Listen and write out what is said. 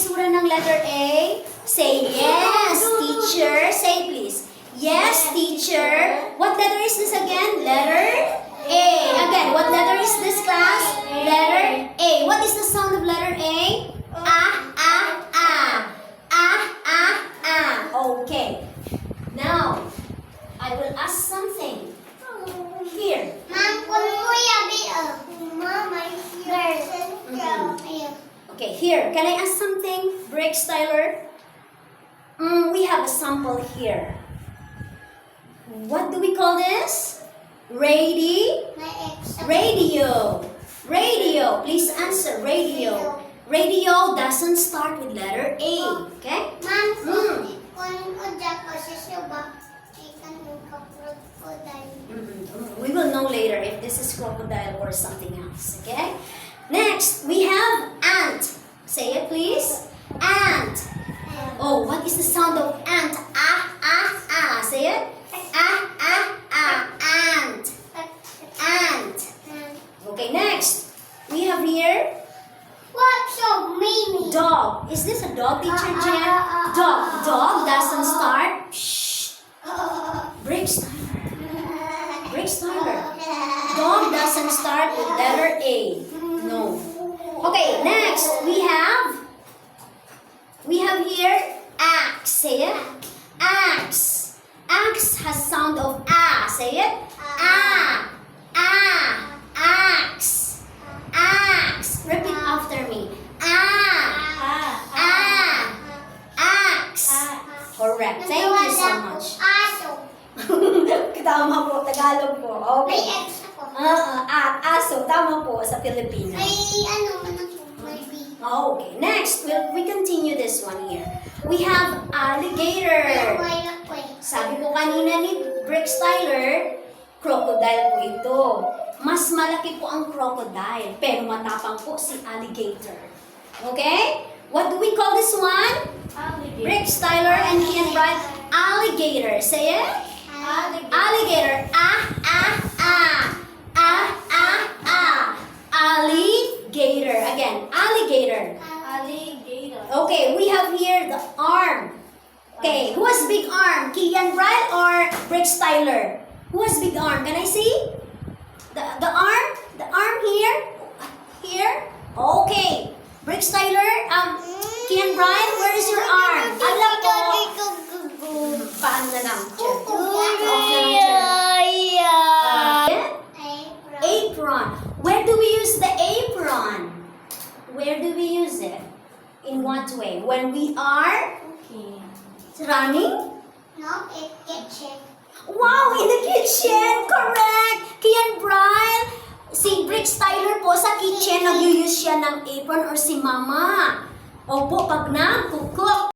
itsura ng letter A? Say yes, teacher. Say please. Yes, teacher. What letter is this again? Letter A. Again, what letter is this, class? Letter A. What is the sound of letter A? Ah, ah, ah. Ah, ah, ah. Okay. Now, I will ask something. Here. Okay, here. Can I ask something, Brick Styler? We have a sample here. What do we call this? Radio. Radio. Please answer. Radio. Radio doesn't start with letter A. Okay? We will know later if this is crocodile or something else. Okay? Next, we have ant. Say it, please. Ant. Oh, what is the sound of ant? Ah, ah, ah. Say it. Ah, ah, ah. Ant. Ant. Okay, next. We have here dog. Is this a dog, teacher Jen? Dog. Dog doesn't start. Shh. Brick Styler. Dog doesn't start with letter A. No. Okay, next we have here axe. Say it. Axe. Axe has sound of ah. Say it. Ah. Ah. Axe. Axe. Repeat after me. Ah. Ah. Axe. Correct. Thank you so much. Tama po, Tagalog po. Okay. At aso, tama po sa Filipino. Okay, next, we continue this one here. We have alligator. Sabi ko kanina ni Brick Styler, crocodile po ito. Mas malaki po ang crocodile, pero matapang po si alligator. Okay? What do we call this one? Alligator. Brick Styler and Kian Bright. Alligator. Say it. Alligator. Ah, ah, ah. Ah, ah, ah. Alligator. Again, alligator. Alligator. Okay, we have here the arm. Okay, who has big arm? Kian Bright or Brick Styler? Who has big arm? Can I see? The arm? The arm here? Here? Okay. Brick Styler, Kian Bright, where is your arm? Alam ko. Paano na lang? Apron. Where do we use the apron? Where do we use it? In what way? When we are running? Wow, in the kitchen! Correct! Kian Brian, si Brick Styler po sa kitchen, nag-use siya ng apron or si mama. Opo, pag nag-cook.